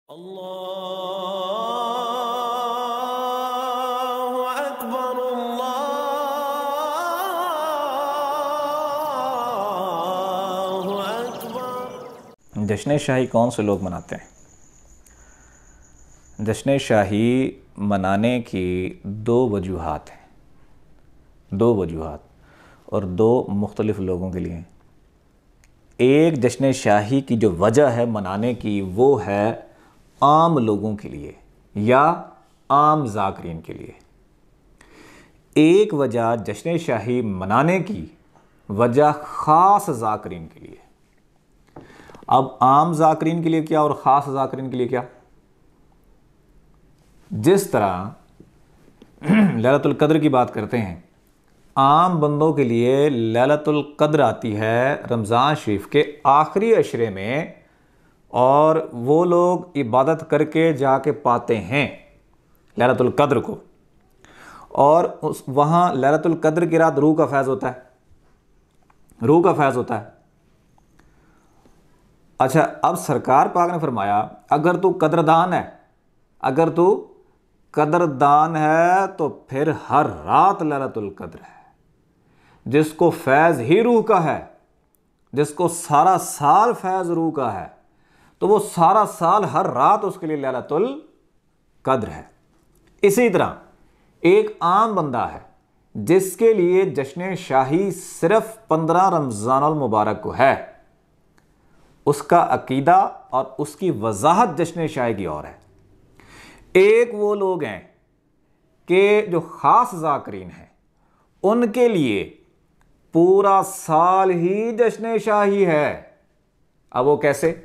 अल्लाहु अकबर अल्लाहु अकबर। जश्न शाही कौन से लोग मनाते हैं? जश्न शाही मनाने की दो वजूहात हैं, और दो मुख्तलिफ़ लोगों के लिए। एक जश्न शाही की जो वजह है मनाने की, वो है आम लोगों के लिए या आम ज़ाकरीन के लिए। एक वजह जश्न शाही मनाने की वजह ख़ास ज़ाकरीन के लिए। अब आम ज़ाकरीन के लिए क्या और ख़ास ज़ाकरीन के लिए क्या? जिस तरह लैलतुल क़द्र की बात करते हैं, आम बंदों के लिए लैलतुल क़द्र आती है रमज़ान शरीफ के आखिरी अशरे में, और वो लोग इबादत करके जाके पाते हैं लैलतुल क़द्र को, और वहाँ लैलतुल क़द्र की रात रूह का फैज़ होता है, रूह का फैज़ होता है। अच्छा, अब सरकार पाक ने फरमाया, अगर तू कदरदान है, तो फिर हर रात लैलतुल क़द्र है। जिसको फैज़ ही रूह का है, जिसको सारा साल फैज़ रूह का है, तो वो सारा साल हर रात उसके लिए लैलतुल क़द्र है। इसी तरह एक आम बंदा है जिसके लिए जश्न शाही सिर्फ 15 रमज़ानुल मुबारक को है, उसका अकीदा और उसकी वजाहत जश्न शाही की और है। एक वो लोग हैं कि जो ख़ास ज़ाकरीन हैं, उनके लिए पूरा साल ही जश्न शाही है। अब वो कैसे?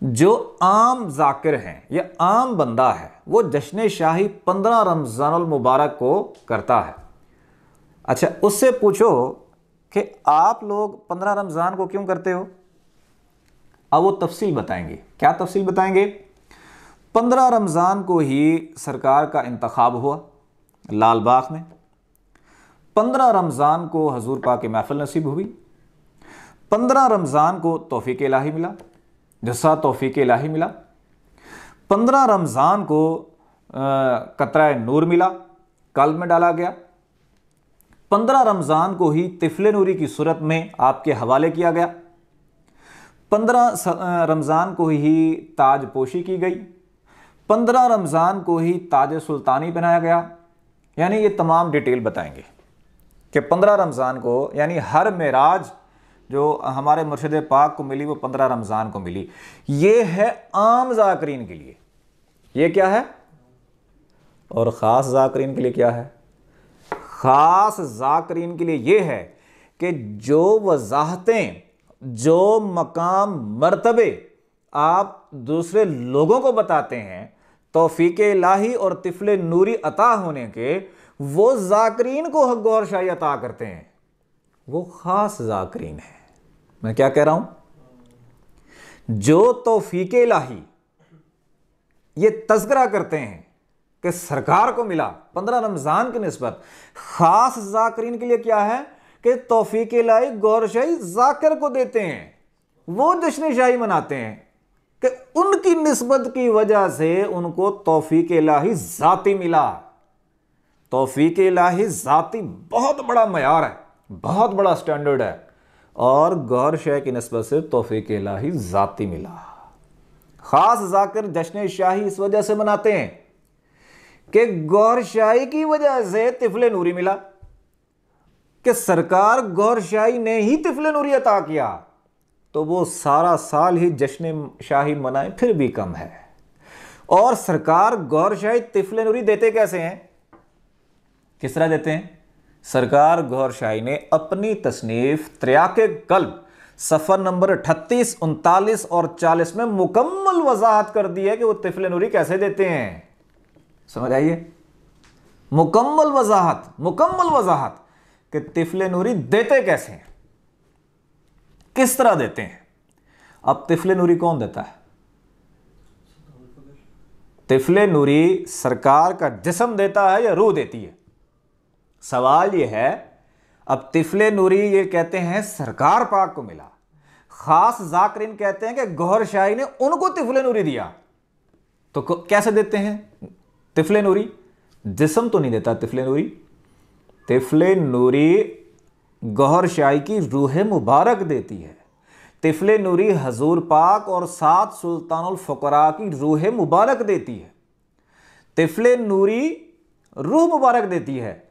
जो आम ज़ाकिर हैं या आम बंदा है, वो जश्न शाही 15 रमज़ानुल मुबारक को करता है। अच्छा, उससे पूछो कि आप लोग 15 रमज़ान को क्यों करते हो? अब वो तफसील बताएंगे। क्या तफसील बताएंगे? 15 रमज़ान को ही सरकार का इंतखाब हुआ लाल बाग में। 15 रमज़ान को हजूर पाक की महफिल नसीब हुई। 15 रमज़ान को तौफीक इलाही मिला, जैसा तौफीक इलाही मिला। 15 रमज़ान को कतरा नूर मिला, कल्ब में डाला गया। 15 रमज़ान को ही तिफले नूरी की सूरत में आपके हवाले किया गया। 15 रमज़ान को ही ताज पोशी की गई। 15 रमज़ान को ही ताज सुल्तानी पहनाया गया। यानी ये तमाम डिटेल बताएंगे कि 15 रमज़ान को, यानी हर मेराज जो हमारे मुर्शिद पाक को मिली वो 15 रमज़ान को मिली। ये है आम ज़ाकरीन के लिए, ये क्या है? और ख़ास ज़ाकरीन के लिए क्या है? ख़ास ज़ाकरीन के लिए ये है कि जो वजाहतें, जो मकाम मर्तबे आप दूसरे लोगों को बताते हैं तौफीक इलाही और तिफले नूरी अता होने के, वो ज़ाकरीन को हक़ और शाही अता करते हैं, वो ख़ास ज़ाकरीन है। मैं क्या कह रहा हूं? जो तौफीक इलाही ये तज़किरा करते हैं कि सरकार को मिला 15 रमज़ान की निस्बत, ख़ास ज़ाकरीन के लिए क्या है कि तौफीक इलाही गौर शाही ज़ाकिर को देते हैं। वो जश्न शाही मनाते हैं कि उनकी निस्बत की वजह से उनको तौफीक इलाही ज़ाती मिला। तौफीक इलाही ज़ाती बहुत बड़ा मयार है, बहुत बड़ा स्टैंडर्ड है, और गौर शाही की निस्बत से तौफीक इलाही ज़ाती मिला। ख़ास ज़ाकिर जश्न शाही इस वजह से मनाते हैं कि गौर शाही की वजह से तिफले नूरी मिला, कि सरकार गौर शाही ने ही तिफले नूरी अता किया, तो वो सारा साल ही जश्न शाही मनाए फिर भी कम है। और सरकार गौर शाही तिफले नूरी देते कैसे हैं? किस तरह देते हैं? सरकार गौर शाही ने अपनी तसनीफ त्रियाके कल्ब सफ़र नंबर 38, 39 और 40 में मुकम्मल वजाहत कर दी है कि वो तिफले नूरी कैसे देते हैं। समझ आइए? मुकम्मल वजाहत कि तिफले नूरी देते कैसे हैं, किस तरह देते हैं। अब तिफले नूरी कौन देता है? तिफले नूरी सरकार का जिस्म देता है या रूह देती है? सवाल यह है। अब तिफले नूरी ये कहते हैं सरकार पाक को मिला, खास जाकरीन कहते हैं कि गौहर शाही ने उनको तिफले नूरी दिया। तो कैसे देते हैं तिफले नूरी? जिस्म तो नहीं देता तिफले नूरी। तिफले नूरी गौहर शाही की रूह मुबारक देती है। तिफले नूरी हजूर पाक और 7 सुल्तानुल फुकरा की रूह मुबारक देती है। तिफले नूरी रूह मुबारक देती है।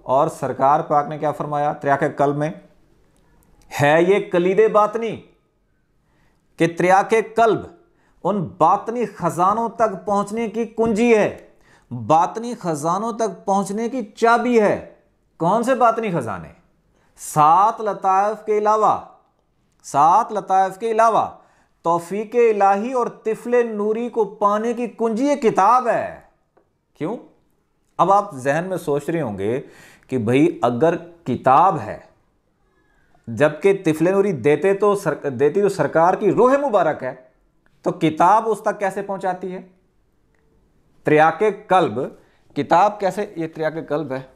और सरकार पाक ने क्या फरमाया त्रियाके कल्ब में? है ये कलीदे बातनी कि त्रियाके कल्ब उन बातनी खजानों तक पहुंचने की कुंजी है, बातनी खजानों तक पहुंचने की चाबी है। कौन से बातनी खजाने? 7 लताइफ के अलावा, 7 लताइफ के अलावा तौफीक इलाही और तिफले नूरी को पाने की कुंजी एक किताब है। क्यों? अब आप जहन में सोच रहे होंगे कि भाई अगर किताब है, जबकि तिफले नूरी देती तो सरकार की रूह मुबारक है, तो किताब उस तक कैसे पहुंचाती है? त्रियाके कल्ब किताब कैसे, ये त्रियाके कल्ब है,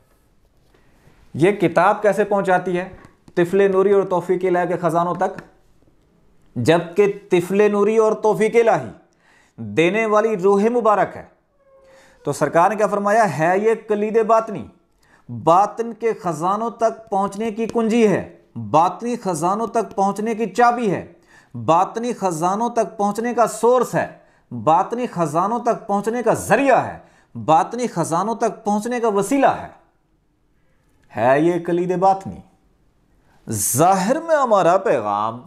ये किताब कैसे पहुंचाती है तिफले नूरी और तौफीक इलाही के खजानों तक? जबकि तिफले नूरी और तौफीक इलाही देने वाली रूह मुबारक है। तो सरकार ने क्या फरमाया? है ये कलीदे बातनी, बातिन के खजानों तक पहुंचने की कुंजी है, बातनी खजानों तक पहुंचने की चाबी है, बातनी खजानों तक पहुंचने का सोर्स है, बातनी खजानों तक पहुंचने का जरिया है, बातनी खजानों तक पहुंचने का वसीला है ये कलीदे बातनी। जाहिर में हमारा पैगाम,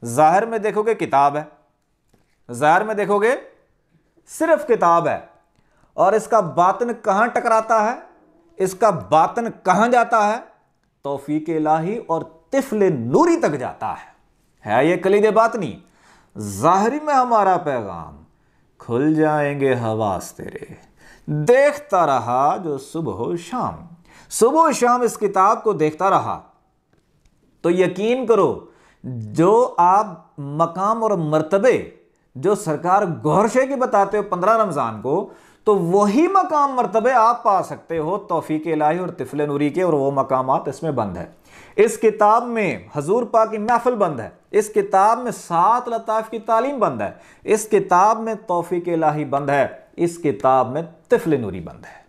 जाहिर में देखोगे किताब है, जाहिर में देखोगे सिर्फ किताब है, और इसका बातिन कहां टकराता है, इसका बातिन कहां जाता है? तौफीक इलाही और तिफले नूरी तक जाता है ये कलीदे बातनी। जाहिरी में हमारा पैगाम, खुल जाएंगे हवास तेरे, देखता रहा जो सुबह शाम, सुबह शाम इस किताब को देखता रहा। तो यकीन करो, जो आप मकाम और मर्तबे जो सरकार गौहर शाही की बताते हो 15 रमजान को, तो वही मकाम मर्तबे आप पा सकते हो तौफीक इलाही और तिफले नूरी के, और वो मकामात इसमें बंद है। इस किताब में हजूर पाक की महफिल बंद है, इस किताब में 7 लताइफ की तालीम बंद है, इस किताब में तौफीक इलाही बंद है, इस किताब में तिफले नूरी बंद है।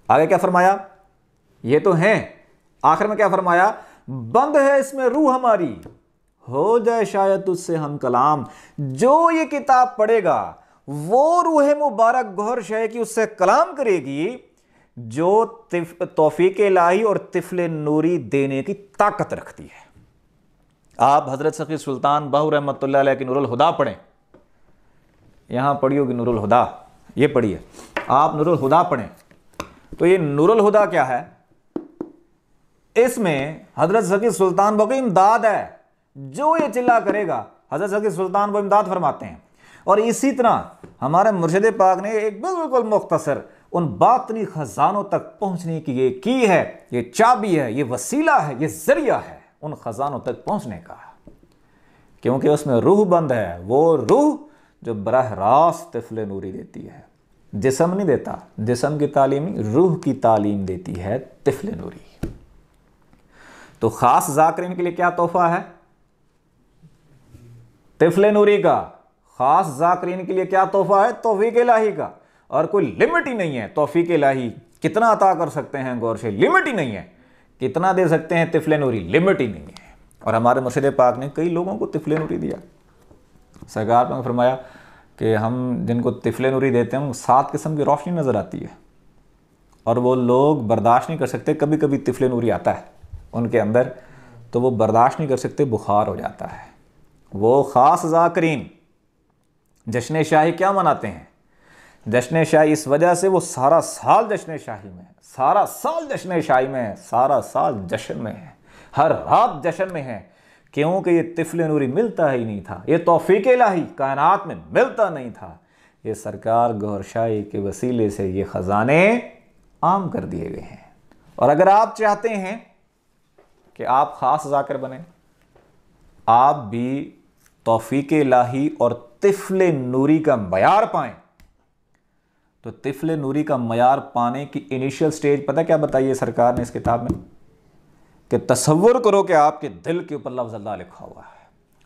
आगे क्या फरमाया? ये तो हैं, आखिर में क्या फरमाया? बंद है इसमें रूह हमारी, हो जाए शायद तुझसे हम कलाम। जो ये किताब पढ़ेगा वो रूह मुबारक गौहर शाही की उससे कलाम करेगी, जो तौफीक इलाही और तिफले नूरी देने की ताकत रखती है। आप हजरत सखी सुल्तान बाहू रहमतुल्लाह अलैह की नूरुल हुदा पढ़ें, यहां पढ़ी होगी नूरुल हुदा, ये पढ़िए आप नूरुल हुदा पढ़ें। तो ये नूरुल हुदा क्या है? इसमें हजरत सखी सुल्तान बाहू की इमदाद है। जो ये चिल्ला करेगा हजरत सखी सुल्तान बाहू इमदाद फरमाते हैं। और इसी तरह हमारे मुर्शिद पाक ने एक बिल्कुल मुख्तसर उन बातनी खजानों तक पहुंचने की ये की है, ये चाबी है, ये वसीला है, ये जरिया है उन खजानों तक पहुंचने का, क्योंकि उसमें रूह बंद है, वो रूह जो बराह रास्त तिफले नूरी देती है। जिस्म नहीं देता, जिस्म की तालीम, रूह की तालीम देती है तिफले नूरी। तो खास जाकरीन के लिए क्या तोहफा है? तिफले नूरी का। खास जाकरीन के लिए क्या तोहफा है? तौफीक इलाही का। और कोई लिमिट ही नहीं है, तौफीक इलाही कितना अता कर सकते हैं गौर से, लिमिट ही नहीं है। कितना दे सकते हैं तिफले नूरी, लिमिट ही नहीं है। और हमारे मुर्शिद पाक ने कई लोगों को तिफले नूरी दिया। सरकार ने फरमाया कि हम जिनको तिफले नूरी देते हैं 7 किस्म की रोशनी नज़र आती है, और वो लोग बर्दाश्त नहीं कर सकते। कभी कभी तिफले नूरी आता है उनके अंदर, तो वो बर्दाश्त नहीं कर सकते, बुखार हो जाता है। वो ख़ास ज़ाकरीन जश्न शाही क्या मनाते हैं? जश्न शाही इस वजह से वो सारा साल जश्न शाही में है, सारा साल जश्न शाही में है, सारा साल जश्न में है, हर रात जश्न में है, क्योंकि ये तिफले नूरी मिलता ही नहीं था, ये तौफीक इलाही कायनात में मिलता नहीं था। ये सरकार गौहर शाही के वसीले से ये ख़जाने आम कर दिए गए हैं। और अगर आप चाहते हैं कि आप ख़ास ज़ाकिर बने, आप भी तौफीक इलाही और तिफले नूरी का मयार पाएं, तो तिफले नूरी का मयार पाने की इनिशियल स्टेज पता क्या बताइए सरकार ने इस किताब में? कि तसव्वुर करो कि आपके दिल के ऊपर लफ्ज़ अल्लाह लिखा हुआ है,